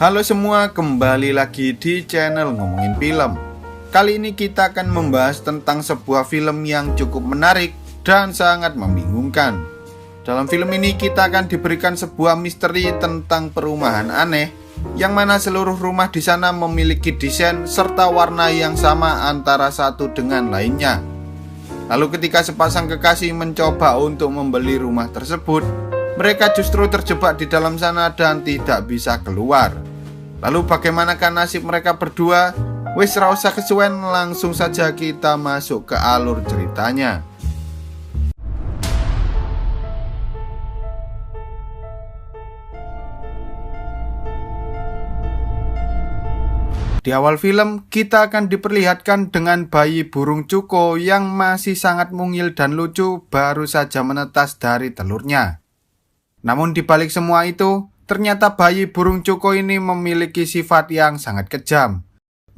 Halo semua, kembali lagi di channel Ngomongin Film. Kali ini kita akan membahas tentang sebuah film yang cukup menarik dan sangat membingungkan. Dalam film ini kita akan diberikan sebuah misteri tentang perumahan aneh, yang mana seluruh rumah di sana memiliki desain serta warna yang sama antara satu dengan lainnya. Lalu ketika sepasang kekasih mencoba untuk membeli rumah tersebut, mereka justru terjebak di dalam sana dan tidak bisa keluar. Lalu bagaimanakah nasib mereka berdua? Wes ra usah kesuwen, langsung saja kita masuk ke alur ceritanya. Di awal film, kita akan diperlihatkan dengan bayi burung cuko yang masih sangat mungil dan lucu baru saja menetas dari telurnya. Namun di balik semua itu, ternyata bayi burung cuko ini memiliki sifat yang sangat kejam.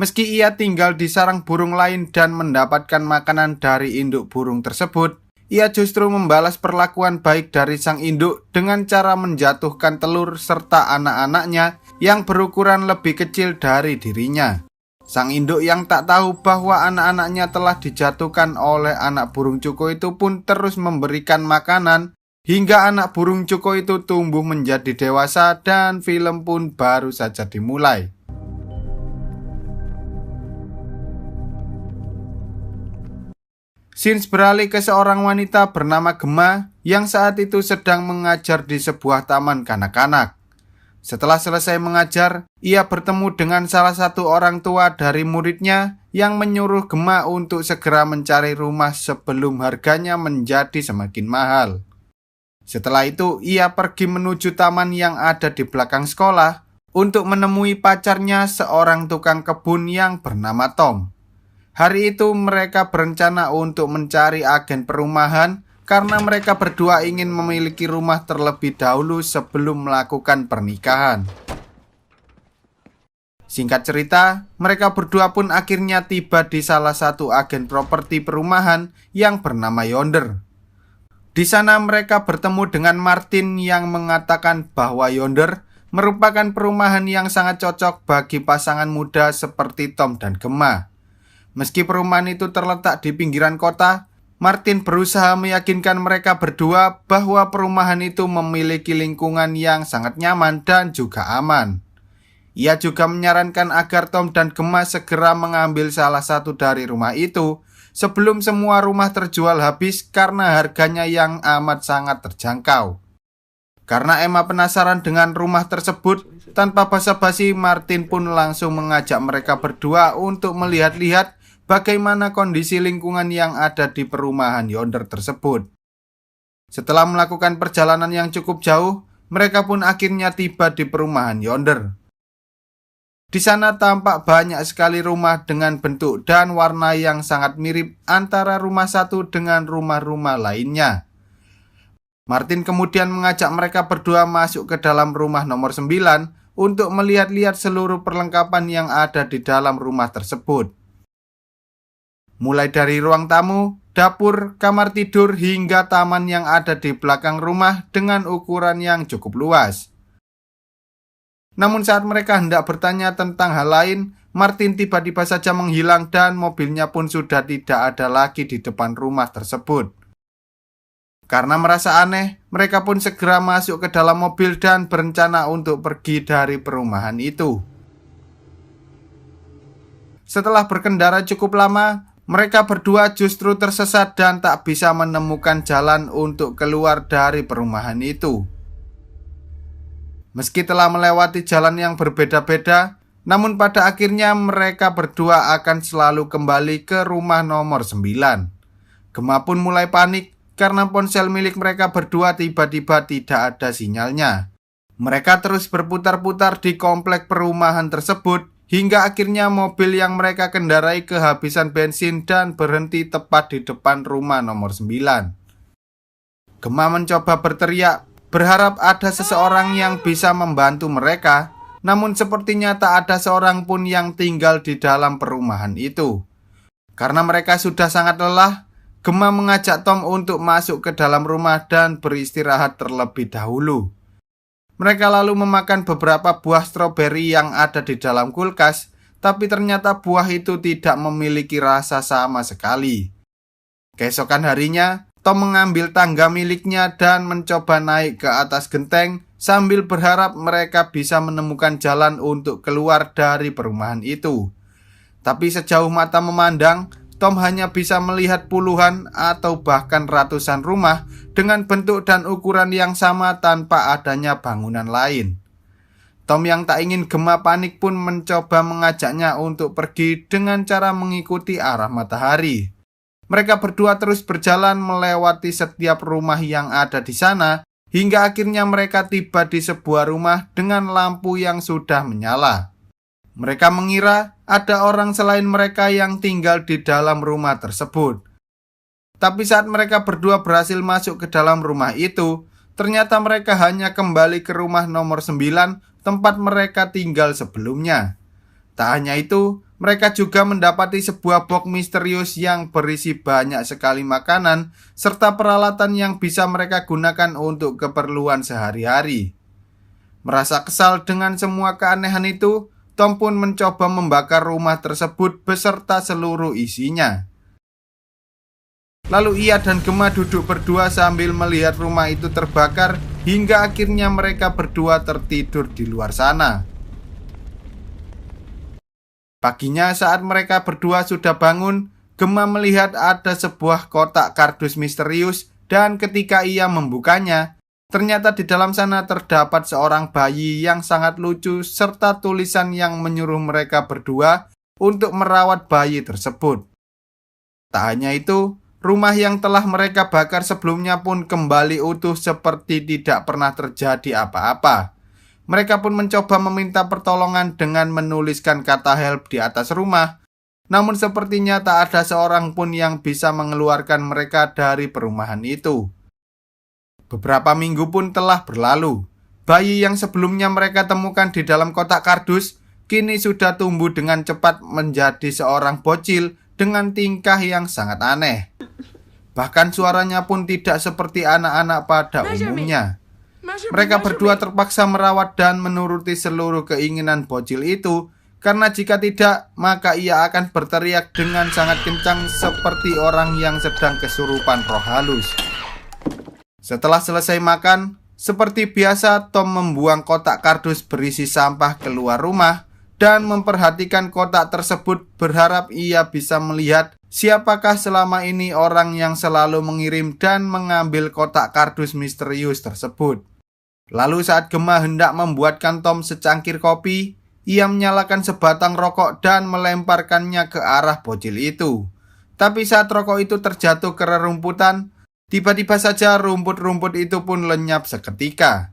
Meski ia tinggal di sarang burung lain dan mendapatkan makanan dari induk burung tersebut, ia justru membalas perlakuan baik dari sang induk dengan cara menjatuhkan telur serta anak-anaknya yang berukuran lebih kecil dari dirinya. Sang induk yang tak tahu bahwa anak-anaknya telah dijatuhkan oleh anak burung cuko itu pun terus memberikan makanan hingga anak burung cuko itu tumbuh menjadi dewasa dan film pun baru saja dimulai. Scenes beralih ke seorang wanita bernama Gemma yang saat itu sedang mengajar di sebuah taman kanak-kanak. Setelah selesai mengajar, ia bertemu dengan salah satu orang tua dari muridnya yang menyuruh Gemma untuk segera mencari rumah sebelum harganya menjadi semakin mahal. Setelah itu, ia pergi menuju taman yang ada di belakang sekolah untuk menemui pacarnya, seorang tukang kebun yang bernama Tom. Hari itu mereka berencana untuk mencari agen perumahan karena mereka berdua ingin memiliki rumah terlebih dahulu sebelum melakukan pernikahan. Singkat cerita, mereka berdua pun akhirnya tiba di salah satu agen properti perumahan yang bernama Yonder. Di sana mereka bertemu dengan Martin yang mengatakan bahwa Yonder merupakan perumahan yang sangat cocok bagi pasangan muda seperti Tom dan Gemma. Meski perumahan itu terletak di pinggiran kota, Martin berusaha meyakinkan mereka berdua bahwa perumahan itu memiliki lingkungan yang sangat nyaman dan juga aman. Ia juga menyarankan agar Tom dan Gemma segera mengambil salah satu dari rumah itu sebelum semua rumah terjual habis karena harganya yang amat sangat terjangkau. Karena Emma penasaran dengan rumah tersebut, tanpa basa-basi Martin pun langsung mengajak mereka berdua untuk melihat-lihat bagaimana kondisi lingkungan yang ada di perumahan Yonder tersebut. Setelah melakukan perjalanan yang cukup jauh, mereka pun akhirnya tiba di perumahan Yonder. Di sana tampak banyak sekali rumah dengan bentuk dan warna yang sangat mirip antara rumah satu dengan rumah-rumah lainnya. Martin kemudian mengajak mereka berdua masuk ke dalam rumah nomor 9 untuk melihat-lihat seluruh perlengkapan yang ada di dalam rumah tersebut. Mulai dari ruang tamu, dapur, kamar tidur hingga taman yang ada di belakang rumah dengan ukuran yang cukup luas. Namun saat mereka hendak bertanya tentang hal lain, Martin tiba-tiba saja menghilang dan mobilnya pun sudah tidak ada lagi di depan rumah tersebut. Karena merasa aneh, mereka pun segera masuk ke dalam mobil dan berencana untuk pergi dari perumahan itu. Setelah berkendara cukup lama, mereka berdua justru tersesat dan tak bisa menemukan jalan untuk keluar dari perumahan itu. Meski telah melewati jalan yang berbeda-beda, namun pada akhirnya mereka berdua akan selalu kembali ke rumah nomor 9. Gemma pun mulai panik karena ponsel milik mereka berdua tiba-tiba tidak ada sinyalnya. Mereka terus berputar-putar di komplek perumahan tersebut hingga akhirnya mobil yang mereka kendarai kehabisan bensin dan berhenti tepat di depan rumah nomor 9. Gemma mencoba berteriak, berharap ada seseorang yang bisa membantu mereka, namun sepertinya tak ada seorang pun yang tinggal di dalam perumahan itu. Karena mereka sudah sangat lelah, Gemma mengajak Tom untuk masuk ke dalam rumah dan beristirahat terlebih dahulu. Mereka lalu memakan beberapa buah stroberi yang ada di dalam kulkas, tapi ternyata buah itu tidak memiliki rasa sama sekali. Keesokan harinya, Tom mengambil tangga miliknya dan mencoba naik ke atas genteng sambil berharap mereka bisa menemukan jalan untuk keluar dari perumahan itu. Tapi sejauh mata memandang, Tom hanya bisa melihat puluhan atau bahkan ratusan rumah dengan bentuk dan ukuran yang sama tanpa adanya bangunan lain. Tom yang tak ingin Gemma panik pun mencoba mengajaknya untuk pergi dengan cara mengikuti arah matahari. Mereka berdua terus berjalan melewati setiap rumah yang ada di sana, hingga akhirnya mereka tiba di sebuah rumah dengan lampu yang sudah menyala. Mereka mengira ada orang selain mereka yang tinggal di dalam rumah tersebut. Tapi saat mereka berdua berhasil masuk ke dalam rumah itu, ternyata mereka hanya kembali ke rumah nomor 9 tempat mereka tinggal sebelumnya. Tak hanya itu, mereka juga mendapati sebuah box misterius yang berisi banyak sekali makanan serta peralatan yang bisa mereka gunakan untuk keperluan sehari-hari. Merasa kesal dengan semua keanehan itu, Tom pun mencoba membakar rumah tersebut beserta seluruh isinya. Lalu ia dan Gemma duduk berdua sambil melihat rumah itu terbakar hingga akhirnya mereka berdua tertidur di luar sana. Paginya saat mereka berdua sudah bangun, Gemma melihat ada sebuah kotak kardus misterius dan ketika ia membukanya, ternyata di dalam sana terdapat seorang bayi yang sangat lucu serta tulisan yang menyuruh mereka berdua untuk merawat bayi tersebut. Tak hanya itu, rumah yang telah mereka bakar sebelumnya pun kembali utuh seperti tidak pernah terjadi apa-apa. Mereka pun mencoba meminta pertolongan dengan menuliskan kata help di atas rumah, namun sepertinya tak ada seorang pun yang bisa mengeluarkan mereka dari perumahan itu. Beberapa minggu pun telah berlalu. Bayi yang sebelumnya mereka temukan di dalam kotak kardus, kini sudah tumbuh dengan cepat menjadi seorang bocil dengan tingkah yang sangat aneh. Bahkan suaranya pun tidak seperti anak-anak pada umumnya. Mereka berdua terpaksa merawat dan menuruti seluruh keinginan bocil itu, karena jika tidak, maka ia akan berteriak dengan sangat kencang seperti orang yang sedang kesurupan roh halus. Setelah selesai makan, seperti biasa Tom membuang kotak kardus berisi sampah keluar rumah dan memperhatikan kotak tersebut berharap ia bisa melihat siapakah selama ini orang yang selalu mengirim dan mengambil kotak kardus misterius tersebut. Lalu saat Gemma hendak membuatkan Tom secangkir kopi, ia menyalakan sebatang rokok dan melemparkannya ke arah bocil itu. Tapi saat rokok itu terjatuh ke rerumputan, tiba-tiba saja rumput-rumput itu pun lenyap seketika.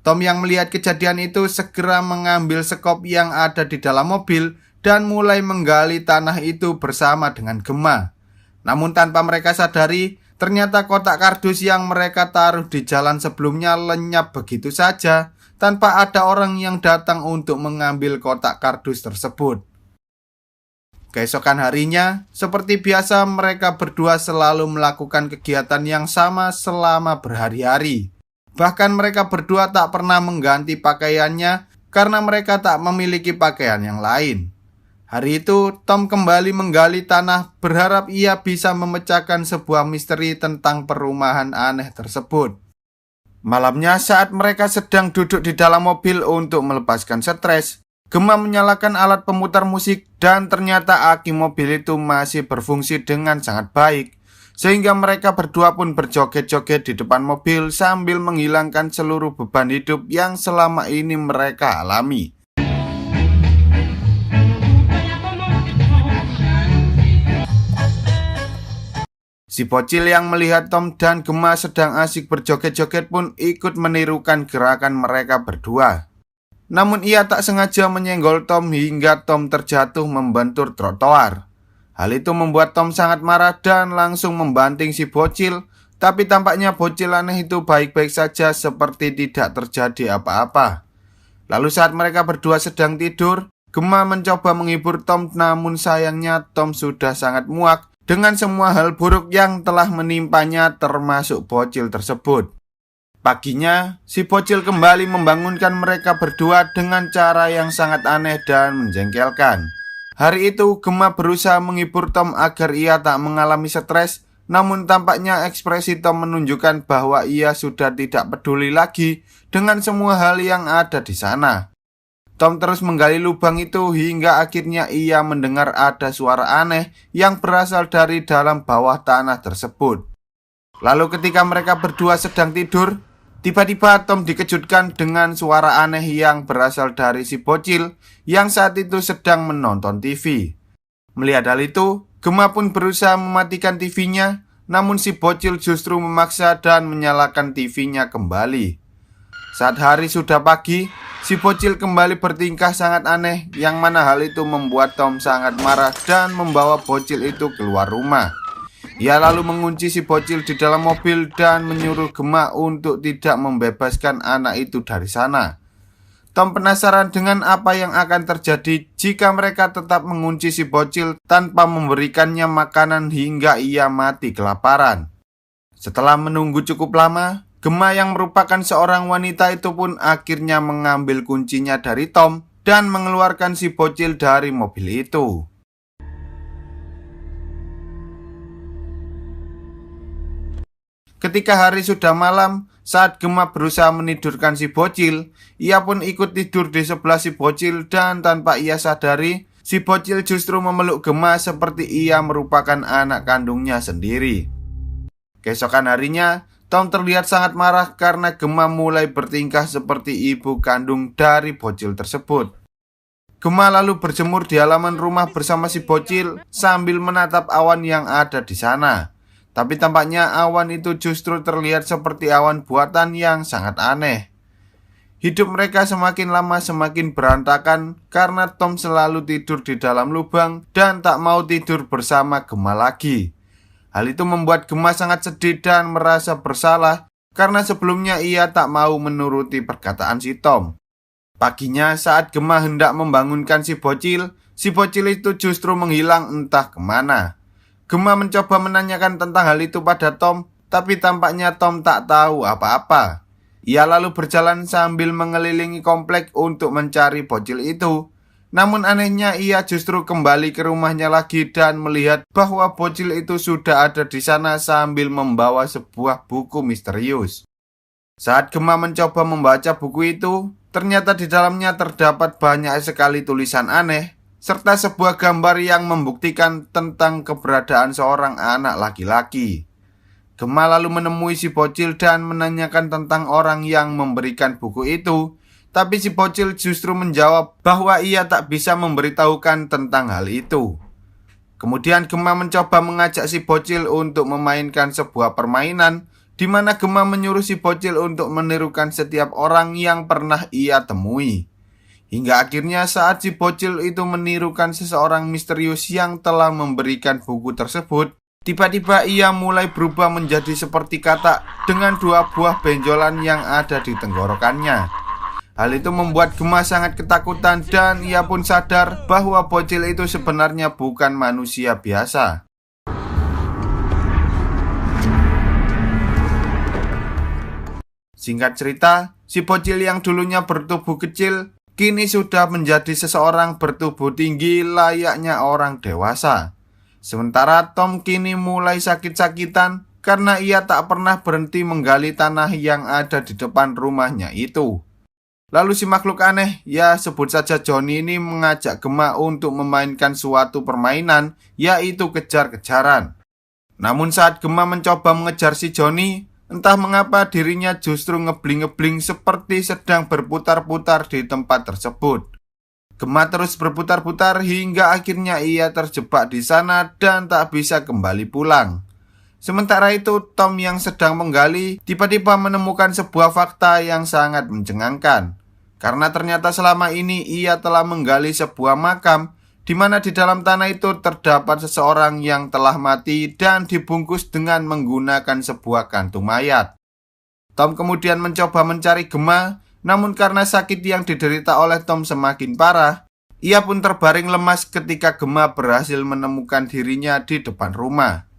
Tom yang melihat kejadian itu segera mengambil sekop yang ada di dalam mobil dan mulai menggali tanah itu bersama dengan Gemma. Namun tanpa mereka sadari, ternyata kotak kardus yang mereka taruh di jalan sebelumnya lenyap begitu saja tanpa ada orang yang datang untuk mengambil kotak kardus tersebut. Keesokan harinya, seperti biasa mereka berdua selalu melakukan kegiatan yang sama selama berhari-hari. Bahkan mereka berdua tak pernah mengganti pakaiannya karena mereka tak memiliki pakaian yang lain. Hari itu, Tom kembali menggali tanah berharap ia bisa memecahkan sebuah misteri tentang perumahan aneh tersebut. Malamnya saat mereka sedang duduk di dalam mobil untuk melepaskan stres, Gemma menyalakan alat pemutar musik dan ternyata aki mobil itu masih berfungsi dengan sangat baik, sehingga mereka berdua pun berjoget-joget di depan mobil sambil menghilangkan seluruh beban hidup yang selama ini mereka alami. Si bocil yang melihat Tom dan Gemma sedang asik berjoget-joget pun ikut menirukan gerakan mereka berdua. Namun ia tak sengaja menyenggol Tom hingga Tom terjatuh membentur trotoar. Hal itu membuat Tom sangat marah dan langsung membanting si bocil, tapi tampaknya bocil aneh itu baik-baik saja seperti tidak terjadi apa-apa. Lalu saat mereka berdua sedang tidur, Gemma mencoba menghibur Tom, namun sayangnya Tom sudah sangat muak dengan semua hal buruk yang telah menimpanya termasuk bocil tersebut. Paginya, si bocil kembali membangunkan mereka berdua dengan cara yang sangat aneh dan menjengkelkan. Hari itu, Gemma berusaha menghibur Tom agar ia tak mengalami stres, namun tampaknya ekspresi Tom menunjukkan bahwa ia sudah tidak peduli lagi dengan semua hal yang ada di sana. Tom terus menggali lubang itu hingga akhirnya ia mendengar ada suara aneh yang berasal dari dalam bawah tanah tersebut. Lalu ketika mereka berdua sedang tidur, tiba-tiba Tom dikejutkan dengan suara aneh yang berasal dari si bocil yang saat itu sedang menonton TV. Melihat hal itu, Gemma pun berusaha mematikan TV-nya, namun si bocil justru memaksa dan menyalakan TV-nya kembali. Saat hari sudah pagi, si bocil kembali bertingkah sangat aneh, yang mana hal itu membuat Tom sangat marah dan membawa bocil itu keluar rumah. Ia lalu mengunci si bocil di dalam mobil dan menyuruh Gemma untuk tidak membebaskan anak itu dari sana. Tom penasaran dengan apa yang akan terjadi jika mereka tetap mengunci si bocil tanpa memberikannya makanan hingga ia mati kelaparan. Setelah menunggu cukup lama, Gemma yang merupakan seorang wanita itu pun akhirnya mengambil kuncinya dari Tom dan mengeluarkan si bocil dari mobil itu. Ketika hari sudah malam, saat Gemma berusaha menidurkan si bocil, ia pun ikut tidur di sebelah si bocil dan tanpa ia sadari, si bocil justru memeluk Gemma seperti ia merupakan anak kandungnya sendiri. Keesokan harinya, Tom terlihat sangat marah karena Gemma mulai bertingkah seperti ibu kandung dari bocil tersebut. Gemma lalu berjemur di halaman rumah bersama si bocil sambil menatap awan yang ada di sana. Tapi tampaknya awan itu justru terlihat seperti awan buatan yang sangat aneh. Hidup mereka semakin lama semakin berantakan karena Tom selalu tidur di dalam lubang dan tak mau tidur bersama Gemma lagi. Hal itu membuat Gemma sangat sedih dan merasa bersalah karena sebelumnya ia tak mau menuruti perkataan si Tom. Paginya saat Gemma hendak membangunkan si bocil itu justru menghilang entah kemana. Gemma mencoba menanyakan tentang hal itu pada Tom, tapi tampaknya Tom tak tahu apa-apa. Ia lalu berjalan sambil mengelilingi komplek untuk mencari bocil itu. Namun anehnya ia justru kembali ke rumahnya lagi dan melihat bahwa bocil itu sudah ada di sana sambil membawa sebuah buku misterius. Saat Gemma mencoba membaca buku itu, ternyata di dalamnya terdapat banyak sekali tulisan aneh serta sebuah gambar yang membuktikan tentang keberadaan seorang anak laki-laki. Gemma lalu menemui si bocil dan menanyakan tentang orang yang memberikan buku itu, tapi si bocil justru menjawab bahwa ia tak bisa memberitahukan tentang hal itu. Kemudian Gemma mencoba mengajak si bocil untuk memainkan sebuah permainan, di mana Gemma menyuruh si bocil untuk menirukan setiap orang yang pernah ia temui. Hingga akhirnya saat si bocil itu menirukan seseorang misterius yang telah memberikan buku tersebut, tiba-tiba ia mulai berubah menjadi seperti katak dengan 2 buah benjolan yang ada di tenggorokannya. Hal itu membuat Gemma sangat ketakutan dan ia pun sadar bahwa bocil itu sebenarnya bukan manusia biasa. Singkat cerita, si bocil yang dulunya bertubuh kecil kini sudah menjadi seseorang bertubuh tinggi layaknya orang dewasa. Sementara Tom kini mulai sakit-sakitan karena ia tak pernah berhenti menggali tanah yang ada di depan rumahnya itu. Lalu si makhluk aneh, ya sebut saja Johnny ini mengajak Gemma untuk memainkan suatu permainan, yaitu kejar-kejaran. Namun saat Gemma mencoba mengejar si Johnny, entah mengapa dirinya justru ngebling-ngebling seperti sedang berputar-putar di tempat tersebut. Gemma terus berputar-putar hingga akhirnya ia terjebak di sana dan tak bisa kembali pulang. Sementara itu Tom yang sedang menggali tiba-tiba menemukan sebuah fakta yang sangat mencengangkan. Karena ternyata selama ini ia telah menggali sebuah makam di mana di dalam tanah itu terdapat seseorang yang telah mati dan dibungkus dengan menggunakan sebuah kantung mayat. Tom kemudian mencoba mencari Gemma, namun karena sakit yang diderita oleh Tom semakin parah, ia pun terbaring lemas ketika Gemma berhasil menemukan dirinya di depan rumah.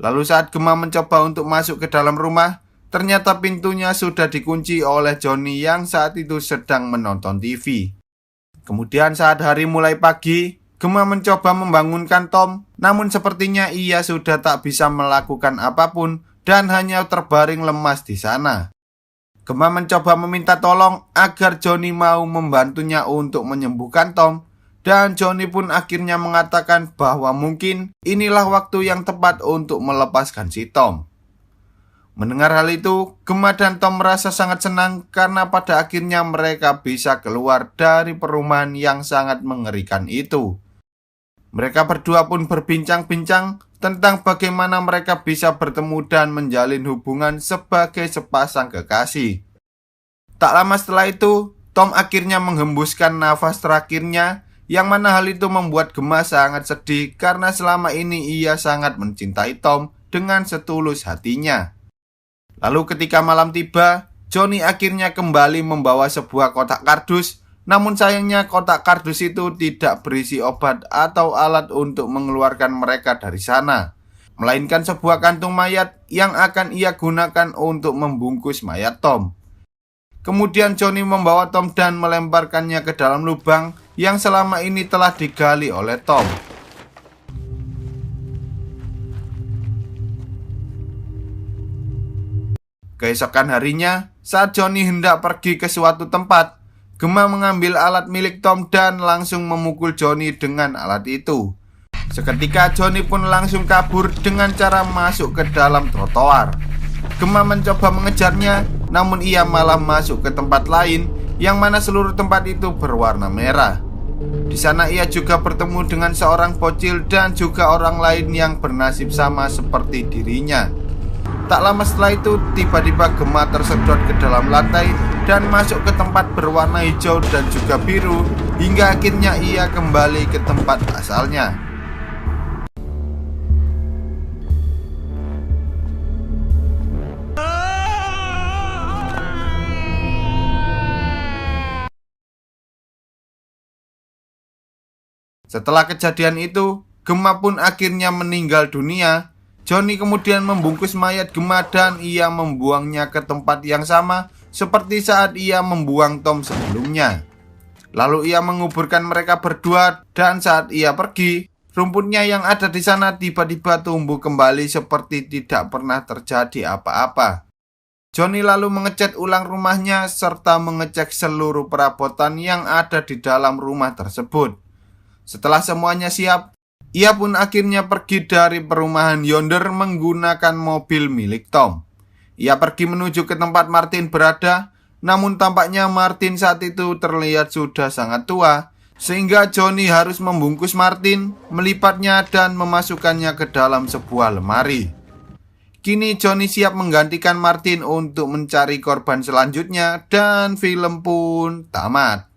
Lalu saat Gemma mencoba untuk masuk ke dalam rumah, ternyata pintunya sudah dikunci oleh Johnny yang saat itu sedang menonton TV. Kemudian saat hari mulai pagi, Gemma mencoba membangunkan Tom, namun sepertinya ia sudah tak bisa melakukan apapun dan hanya terbaring lemas di sana. Gemma mencoba meminta tolong agar Johnny mau membantunya untuk menyembuhkan Tom, dan Johnny pun akhirnya mengatakan bahwa mungkin inilah waktu yang tepat untuk melepaskan si Tom. Mendengar hal itu, Gemma dan Tom merasa sangat senang karena pada akhirnya mereka bisa keluar dari perumahan yang sangat mengerikan itu. Mereka berdua pun berbincang-bincang tentang bagaimana mereka bisa bertemu dan menjalin hubungan sebagai sepasang kekasih. Tak lama setelah itu, Tom akhirnya menghembuskan nafas terakhirnya, yang mana hal itu membuat Gemma sangat sedih karena selama ini ia sangat mencintai Tom dengan setulus hatinya. Lalu ketika malam tiba, Johnny akhirnya kembali membawa sebuah kotak kardus, namun sayangnya kotak kardus itu tidak berisi obat atau alat untuk mengeluarkan mereka dari sana, melainkan sebuah kantung mayat yang akan ia gunakan untuk membungkus mayat Tom. Kemudian Johnny membawa Tom dan melemparkannya ke dalam lubang yang selama ini telah digali oleh Tom. Keesokan harinya, saat Johnny hendak pergi ke suatu tempat, Gemma mengambil alat milik Tom dan langsung memukul Johnny dengan alat itu. Seketika Johnny pun langsung kabur dengan cara masuk ke dalam trotoar. Gemma mencoba mengejarnya, namun ia malah masuk ke tempat lain yang mana seluruh tempat itu berwarna merah. Di sana ia juga bertemu dengan seorang bocil dan juga orang lain yang bernasib sama seperti dirinya. Tak lama setelah itu, tiba-tiba Gemma tersedot ke dalam lantai dan masuk ke tempat berwarna hijau dan juga biru, hingga akhirnya ia kembali ke tempat asalnya. Setelah kejadian itu, Gemma pun akhirnya meninggal dunia. Johnny kemudian membungkus mayat Gemma dan ia membuangnya ke tempat yang sama seperti saat ia membuang Tom sebelumnya. Lalu ia menguburkan mereka berdua dan saat ia pergi, rumputnya yang ada di sana tiba-tiba tumbuh kembali seperti tidak pernah terjadi apa-apa. Johnny lalu mengecat ulang rumahnya serta mengecek seluruh perabotan yang ada di dalam rumah tersebut. Setelah semuanya siap, ia pun akhirnya pergi dari perumahan yonder menggunakan mobil milik Tom. Ia pergi menuju ke tempat Martin berada, namun tampaknya Martin saat itu terlihat sudah sangat tua, sehingga Johnny harus membungkus Martin, melipatnya dan memasukkannya ke dalam sebuah lemari. Kini Johnny siap menggantikan Martin untuk mencari korban selanjutnya dan film pun tamat.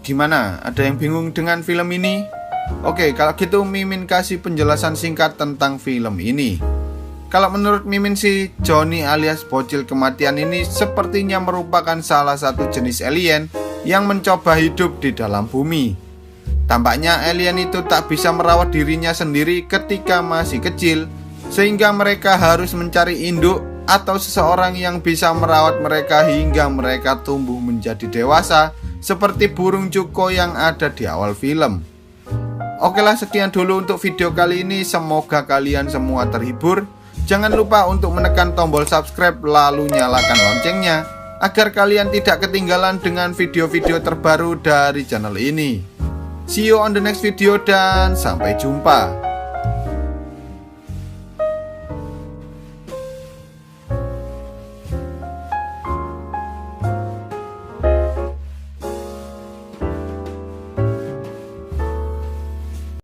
Gimana? Ada yang bingung dengan film ini? Oke, kalau gitu Mimin kasih penjelasan singkat tentang film ini. Kalau menurut Mimin sih, Johnny alias bocil kematian ini sepertinya merupakan salah satu jenis alien yang mencoba hidup di dalam bumi. Tampaknya alien itu tak bisa merawat dirinya sendiri ketika masih kecil, sehingga mereka harus mencari induk atau seseorang yang bisa merawat mereka hingga mereka tumbuh menjadi dewasa, seperti burung cuko yang ada di awal film. Oke lah, sekian dulu untuk video kali ini. Semoga kalian semua terhibur. Jangan lupa untuk menekan tombol subscribe lalu nyalakan loncengnya agar kalian tidak ketinggalan dengan video-video terbaru dari channel ini. See you on the next video dan sampai jumpa.